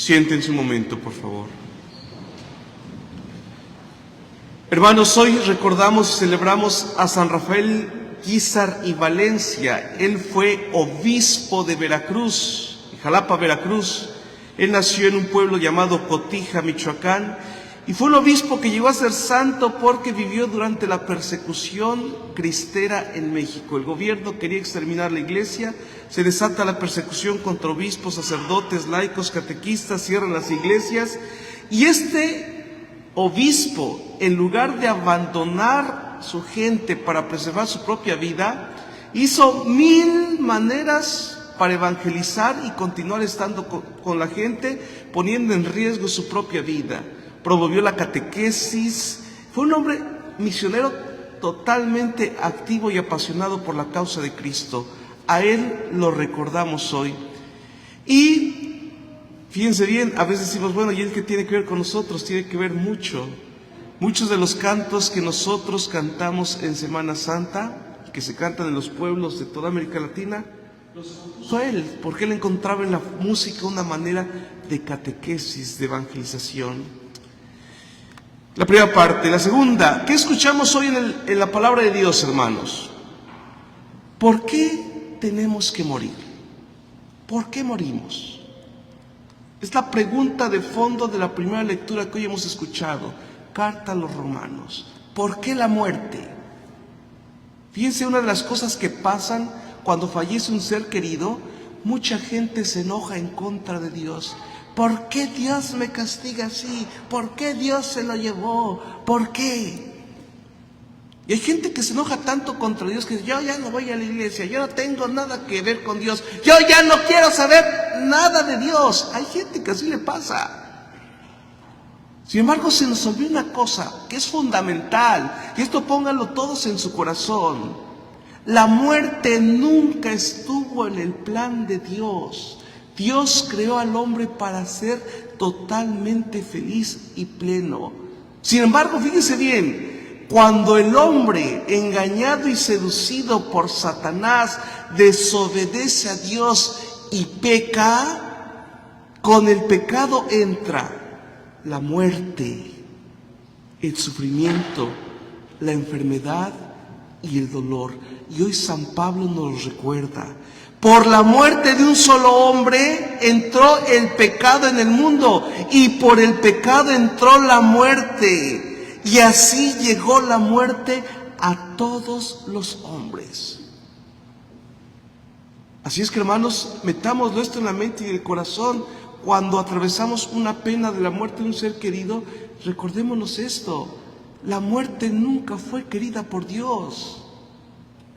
Siéntense un momento, por favor. Hermanos, hoy recordamos y celebramos a San Rafael Guízar y Valencia. Él fue obispo de Veracruz, Jalapa, Veracruz. Él nació en un pueblo llamado Cotija, Michoacán, y fue un obispo que llegó a ser santo porque vivió durante la persecución cristera en México. El gobierno quería exterminar la iglesia, se desata la persecución contra obispos, sacerdotes, laicos, catequistas, cierran las iglesias, y este obispo, en lugar de abandonar su gente para preservar su propia vida, hizo 1000 maneras para evangelizar y continuar estando con la gente, poniendo en riesgo su propia vida. Promovió la catequesis, fue un hombre misionero totalmente activo y apasionado por la causa de Cristo. A él lo recordamos hoy. Y fíjense bien, a veces decimos, bueno, ¿y él qué tiene que ver con nosotros? Tiene que ver mucho. Muchos de los cantos que nosotros cantamos en Semana Santa, que se cantan en los pueblos de toda América Latina, los compuso él, porque él encontraba en la música una manera de catequesis, de evangelización. La primera parte. La segunda, ¿qué escuchamos hoy en la palabra de Dios, hermanos? ¿Por qué tenemos que morir? ¿Por qué morimos? Es la pregunta de fondo de la primera lectura que hoy hemos escuchado. Carta a los Romanos. ¿Por qué la muerte? Fíjense, una de las cosas que pasan cuando fallece un ser querido, mucha gente se enoja en contra de Dios. ¿Por qué Dios me castiga así? ¿Por qué Dios se lo llevó? ¿Por qué? Y hay gente que se enoja tanto contra Dios que dice, yo ya no voy a la iglesia, yo no tengo nada que ver con Dios, yo ya no quiero saber nada de Dios. Hay gente que así le pasa. Sin embargo, se nos olvida una cosa que es fundamental, y esto pónganlo todos en su corazón. La muerte nunca estuvo en el plan de Dios. Dios creó al hombre para ser totalmente feliz y pleno. Sin embargo, fíjense bien, cuando el hombre, engañado y seducido por Satanás, desobedece a Dios y peca, con el pecado entra la muerte, el sufrimiento, la enfermedad y el dolor. Y hoy San Pablo nos recuerda, por la muerte de un solo hombre entró el pecado en el mundo, y por el pecado entró la muerte, y así llegó la muerte a todos los hombres. Así es que, hermanos, metámoslo esto en la mente y en el corazón. Cuando atravesamos una pena de la muerte de un ser querido, recordémonos esto: la muerte nunca fue querida por Dios.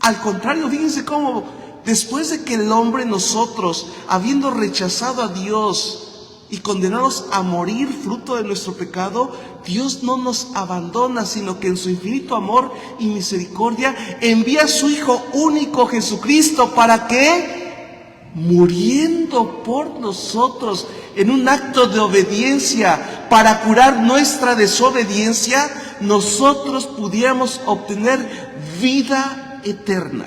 Al contrario, fíjense cómo después de que el hombre, nosotros, habiendo rechazado a Dios y condenados a morir fruto de nuestro pecado, Dios no nos abandona, sino que en su infinito amor y misericordia envía a su Hijo único, Jesucristo, para que, muriendo por nosotros en un acto de obediencia para curar nuestra desobediencia, nosotros pudiéramos obtener vida eterna.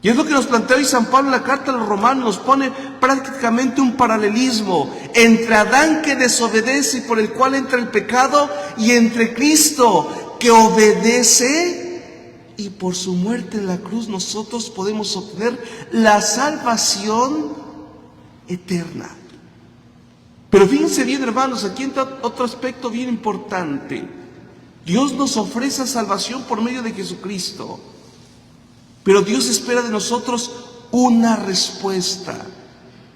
Y es lo que nos plantea hoy San Pablo en la carta a los Romanos. Nos pone prácticamente un paralelismo entre Adán, que desobedece y por el cual entra el pecado, y entre Cristo, que obedece, y por su muerte en la cruz nosotros podemos obtener la salvación eterna. Pero fíjense bien, hermanos, aquí entra otro aspecto bien importante. Dios nos ofrece salvación por medio de Jesucristo, pero Dios espera de nosotros una respuesta.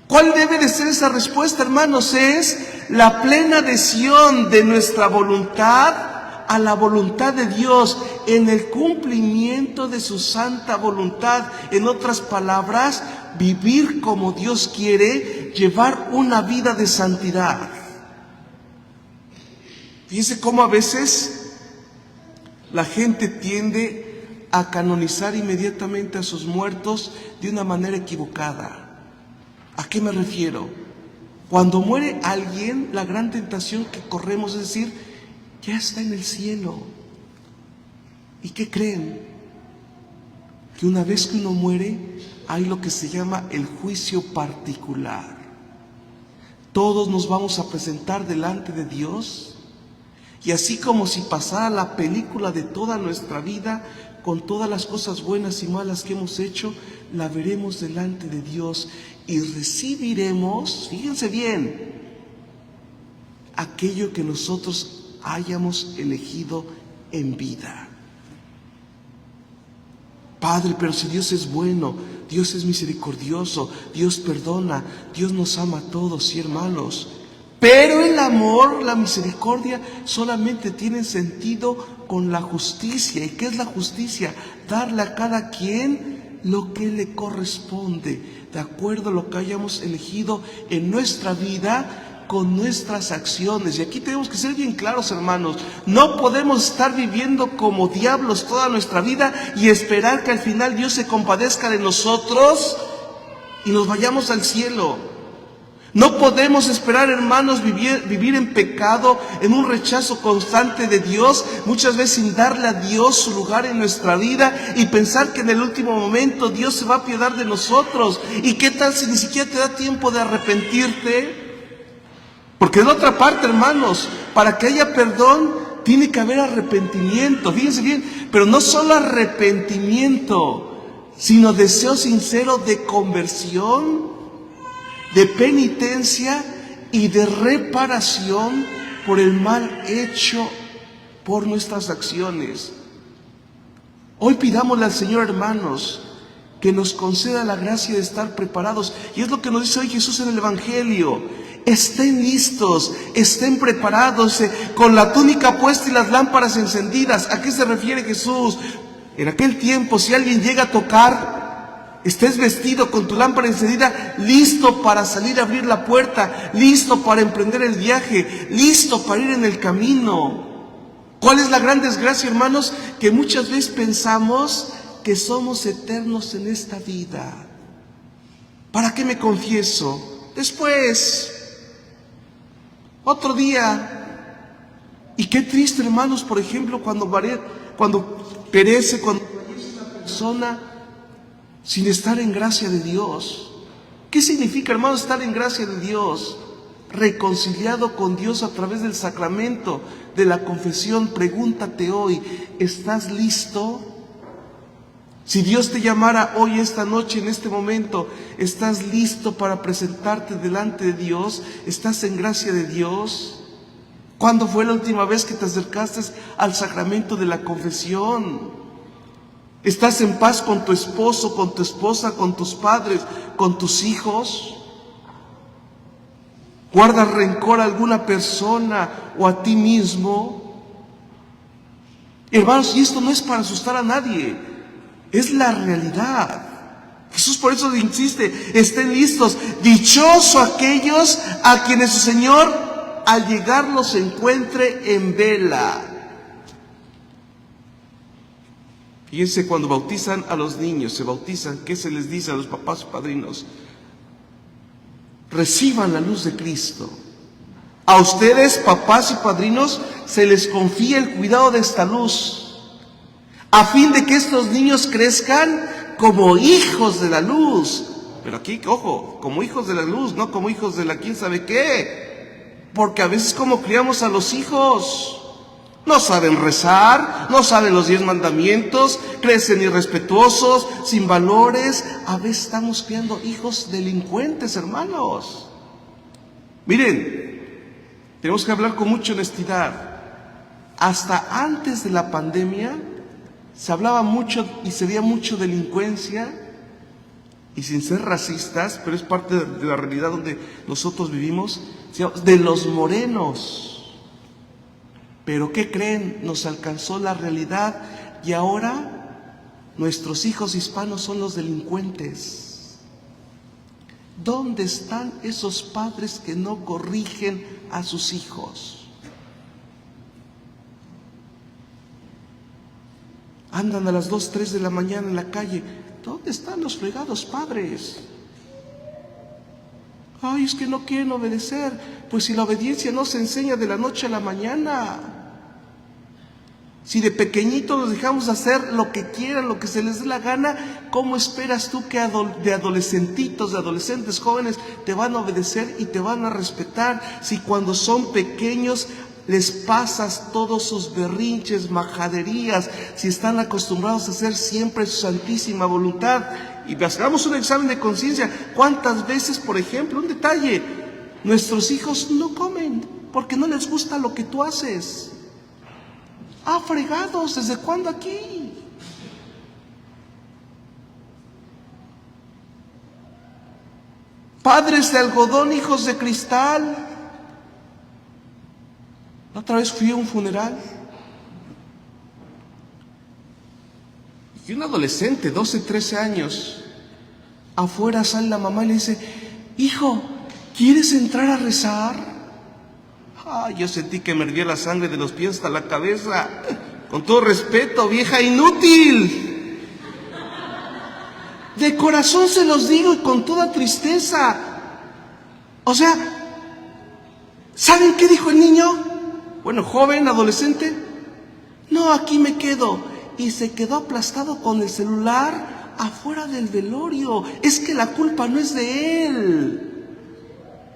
¿Cuál debe de ser esa respuesta, hermanos? Es la plena adhesión de nuestra voluntad a la voluntad de Dios, en el cumplimiento de su santa voluntad. En otras palabras, vivir como Dios quiere, llevar una vida de santidad. Fíjense cómo a veces la gente tiende a canonizar inmediatamente a sus muertos de una manera equivocada. ¿A qué me refiero? Cuando muere alguien, la gran tentación que corremos es decir, ya está en el cielo. ¿Y qué creen? Que una vez que uno muere, hay lo que se llama el juicio particular. todos nos vamos a presentar delante de Dios. Y así como si pasara la película de toda nuestra vida, con todas las cosas buenas y malas que hemos hecho, la veremos delante de Dios y recibiremos, fíjense bien, aquello que nosotros hayamos elegido en vida. Padre, pero si Dios es bueno, Dios es misericordioso, Dios perdona, Dios nos ama a todos, sí, hermanos. Pero el amor, la misericordia, solamente tienen sentido con la justicia. ¿Y qué es la justicia? Darle a cada quien lo que le corresponde, de acuerdo a lo que hayamos elegido en nuestra vida, con nuestras acciones. Y aquí tenemos que ser bien claros, hermanos. No podemos estar viviendo como diablos toda nuestra vida y esperar que al final Dios se compadezca de nosotros y nos vayamos al cielo. No podemos esperar, hermanos, vivir en pecado, en un rechazo constante de Dios, muchas veces sin darle a Dios su lugar en nuestra vida y pensar que en el último momento Dios se va a apiadar de nosotros. ¿Y qué tal si ni siquiera te da tiempo de arrepentirte? Porque en otra parte, hermanos, para que haya perdón, tiene que haber arrepentimiento. Fíjense bien, pero no solo arrepentimiento, sino deseo sincero de conversión, de penitencia y de reparación por el mal hecho por nuestras acciones. Hoy pidámosle al Señor, hermanos, que nos conceda la gracia de estar preparados. Y es lo que nos dice hoy Jesús en el Evangelio. Estén listos, estén preparados, con la túnica puesta y las lámparas encendidas. ¿A qué se refiere Jesús? En aquel tiempo, si alguien llega a tocar, estés vestido con tu lámpara encendida, listo para salir a abrir la puerta, listo para emprender el viaje, listo para ir en el camino. ¿Cuál es la gran desgracia, hermanos? Que muchas veces pensamos que somos eternos en esta vida. ¿Para qué me confieso? Después, otro día. Y qué triste, hermanos, por ejemplo, cuando perece una persona sin estar en gracia de Dios. ¿Qué significa, hermanos, estar en gracia de Dios? Reconciliado con Dios a través del sacramento de la confesión. Pregúntate hoy, ¿estás listo? Si Dios te llamara hoy, esta noche, en este momento, ¿estás listo para presentarte delante de Dios? ¿Estás en gracia de Dios? ¿Cuándo fue la última vez que te acercaste al sacramento de la confesión? ¿Estás en paz con tu esposo, con tu esposa, con tus padres, con tus hijos? ¿Guardas rencor a alguna persona o a ti mismo? Hermanos, y esto no es para asustar a nadie, es la realidad. Jesús por eso insiste, estén listos. Dichoso aquellos a quienes su Señor al llegar los encuentre en vela. Fíjense, cuando bautizan a los niños, se bautizan, ¿qué se les dice a los papás o padrinos? Reciban la luz de Cristo. A ustedes, papás y padrinos, se les confía el cuidado de esta luz, a fin de que estos niños crezcan como hijos de la luz. Pero aquí, ojo, como hijos de la luz, no como hijos de la quién sabe qué. Porque a veces como criamos a los hijos, no saben rezar, no saben los 10 mandamientos, crecen irrespetuosos, sin valores. A veces estamos criando hijos delincuentes, hermanos. Miren, tenemos que hablar con mucha honestidad. Hasta antes de la pandemia se hablaba mucho y se veía mucho delincuencia, y sin ser racistas, pero es parte de la realidad donde nosotros vivimos, de los morenos. Pero ¿qué creen? Nos alcanzó la realidad y ahora nuestros hijos hispanos son los delincuentes. ¿Dónde están esos padres que no corrigen a sus hijos? Andan a las 2, 3 de la mañana en la calle. ¿Dónde están los fregados padres? Ay, es que no quieren obedecer. Pues si la obediencia no se enseña de la noche a la mañana. Si de pequeñitos los dejamos hacer lo que quieran, lo que se les dé la gana, ¿cómo esperas tú que de adolescentitos, de adolescentes jóvenes, te van a obedecer y te van a respetar? Si cuando son pequeños les pasas todos sus berrinches, majaderías, si están acostumbrados a hacer siempre su santísima voluntad. Y hagamos un examen de conciencia. ¿Cuántas veces, por ejemplo, un detalle, nuestros hijos no comen porque no les gusta lo que tú haces? Ah, fregados, ¿desde cuándo aquí? Padres de algodón, hijos de cristal. La otra vez fui a un funeral y un adolescente, 12, 13 años, afuera sale la mamá y le dice: hijo, ¿quieres entrar a rezar? Yo sentí que me hervía la sangre de los pies hasta la cabeza. Con todo respeto, vieja inútil. De corazón se los digo y con toda tristeza. O sea, ¿saben qué dijo el niño? Bueno, joven, adolescente. No, aquí me quedo. Y se quedó aplastado con el celular afuera del velorio. Es que la culpa no es de él.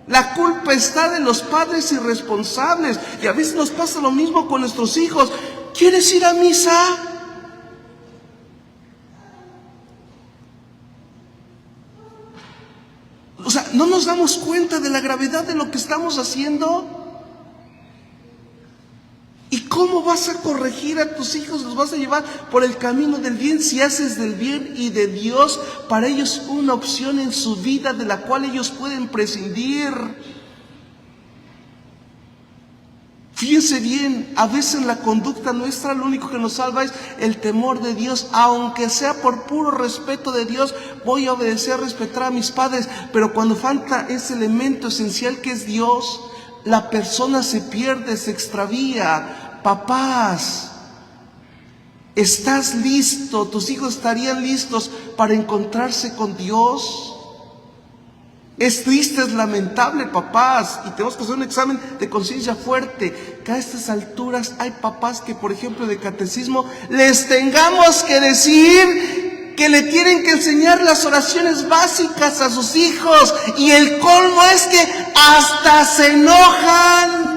La culpa está de los padres irresponsables. Y a veces nos pasa lo mismo con nuestros hijos. ¿Quieres ir a misa? O sea, ¿no nos damos cuenta de la gravedad de lo que estamos haciendo? ¿Y cómo vas a corregir a tus hijos? ¿Los vas a llevar por el camino del bien? Si haces del bien y de Dios para ellos una opción en su vida de la cual ellos pueden prescindir. Fíjense bien, a veces la conducta nuestra lo único que nos salva es el temor de Dios. Aunque sea por puro respeto de Dios, voy a obedecer, respetar a mis padres. Pero cuando falta ese elemento esencial que es Dios, la persona se pierde, se extravía. Papás, ¿estás listo? ¿Tus hijos estarían listos para encontrarse con Dios? Es triste, es lamentable, papás, y tenemos que hacer un examen de conciencia fuerte, que a estas alturas hay papás que, por ejemplo, de catecismo, les tengamos que decir que le tienen que enseñar las oraciones básicas a sus hijos, y el colmo es que hasta se enojan.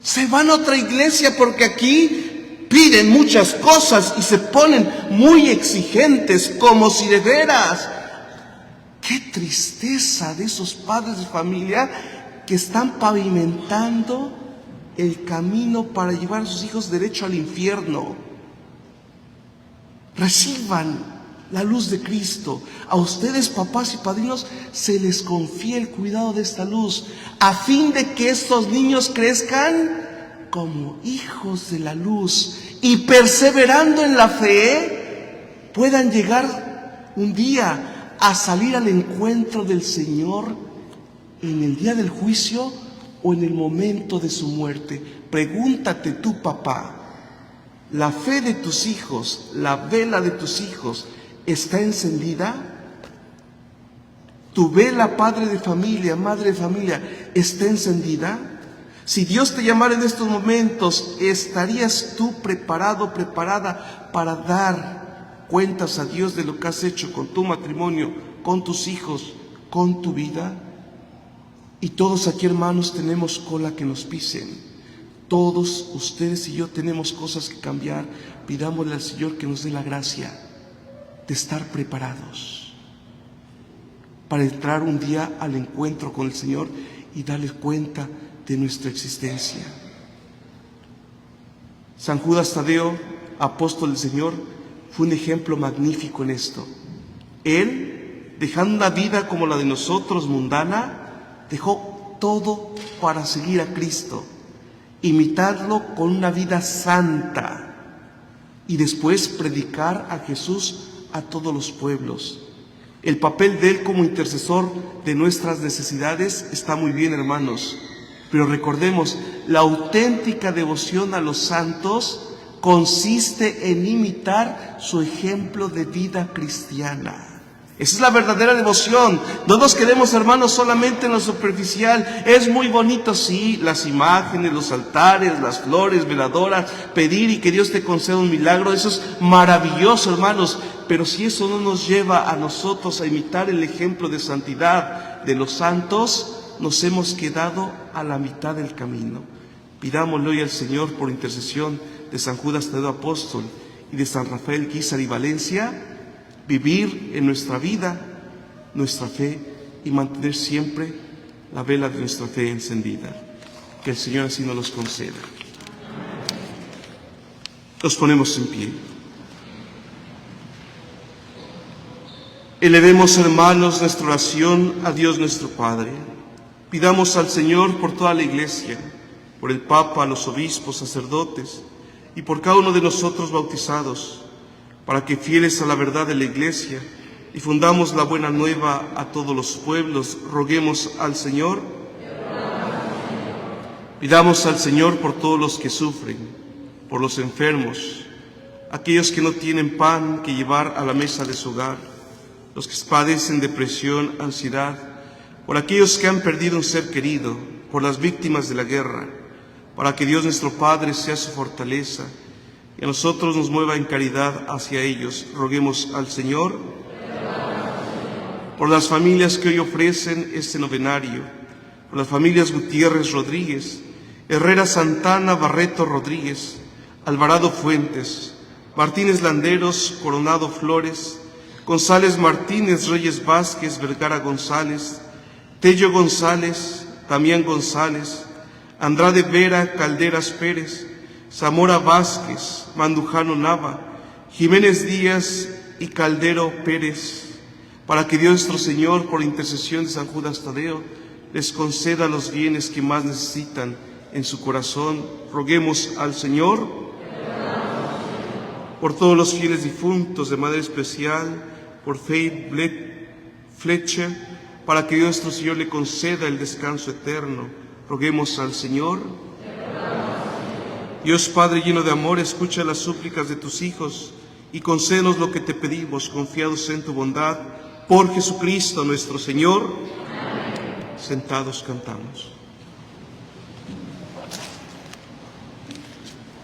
Se van a otra iglesia porque aquí piden muchas cosas y se ponen muy exigentes, como si de veras. Qué tristeza de esos padres de familia que están pavimentando el camino para llevar a sus hijos derecho al infierno. Reciban la luz de Cristo. A ustedes, papás y padrinos, se les confía el cuidado de esta luz, a fin de que estos niños crezcan como hijos de la luz y, perseverando en la fe, puedan llegar un día a salir al encuentro del Señor en el día del juicio o en el momento de su muerte. Pregúntate tú, papá, ¿la fe de tus hijos, la vela de tus hijos está encendida? ¿Tu vela, padre de familia, madre de familia, está encendida? Si Dios te llamara en estos momentos, ¿estarías tú preparado, preparada para dar cuentas a Dios de lo que has hecho con tu matrimonio, con tus hijos, con tu vida? Y todos aquí, hermanos, tenemos cola que nos pisen. Todos ustedes y yo tenemos cosas que cambiar. Pidámosle al Señor que nos dé la gracia de estar preparados para entrar un día al encuentro con el Señor y darle cuenta de nuestra existencia. San Judas Tadeo, apóstol del Señor, fue un ejemplo magnífico en esto. Él, dejando una vida como la de nosotros, mundana, dejó todo para seguir a Cristo, imitarlo con una vida santa y después predicar a Jesús a todos los pueblos. El papel de Él como intercesor de nuestras necesidades está muy bien, hermanos, pero recordemos, la auténtica devoción a los santos consiste en imitar su ejemplo de vida cristiana. Esa es la verdadera devoción. No nos quedemos, hermanos, solamente en lo superficial. Es muy bonito, sí, las imágenes, los altares, las flores, veladoras, pedir y que Dios te conceda un milagro. Eso es maravilloso, hermanos. Pero si eso no nos lleva a nosotros a imitar el ejemplo de santidad de los santos, nos hemos quedado a la mitad del camino. Pidámosle hoy al Señor, por intercesión de San Judas Tadeo Apóstol y de San Rafael Guízar y Valencia, vivir en nuestra vida nuestra fe y mantener siempre la vela de nuestra fe encendida. Que el Señor así nos los conceda. Nos ponemos en pie. Elevemos, hermanos, nuestra oración a Dios nuestro Padre. Pidamos al Señor por toda la Iglesia, por el Papa, los obispos, sacerdotes y por cada uno de nosotros bautizados, para que, fieles a la verdad de la Iglesia, difundamos la buena nueva a todos los pueblos. Roguemos al Señor. Pidamos al Señor por todos los que sufren, por los enfermos, aquellos que no tienen pan que llevar a la mesa de su hogar, los que padecen depresión, ansiedad, por aquellos que han perdido un ser querido, por las víctimas de la guerra, para que Dios nuestro Padre sea su fortaleza y a nosotros nos mueva en caridad hacia ellos. Roguemos al Señor. Por las familias que hoy ofrecen este novenario, por las familias Gutiérrez Rodríguez, Herrera Santana Barreto Rodríguez, Alvarado Fuentes, Martínez Landeros Coronado Flores, González Martínez Reyes Vázquez Vergara González, Tello González, Damián González, Andrade Vera Calderas Pérez, Zamora Vázquez, Mandujano Nava, Jiménez Díaz y Caldero Pérez, para que Dios nuestro Señor, por intercesión de San Judas Tadeo, les conceda los bienes que más necesitan en su corazón. Roguemos al Señor. Por todos los fieles difuntos, de manera especial, por Faith Fletcher, para que Dios nuestro Señor le conceda el descanso eterno. Roguemos al Señor. Dios Padre lleno de amor, escucha las súplicas de tus hijos y concédenos lo que te pedimos, confiados en tu bondad, por Jesucristo nuestro Señor. Amén. Sentados cantamos.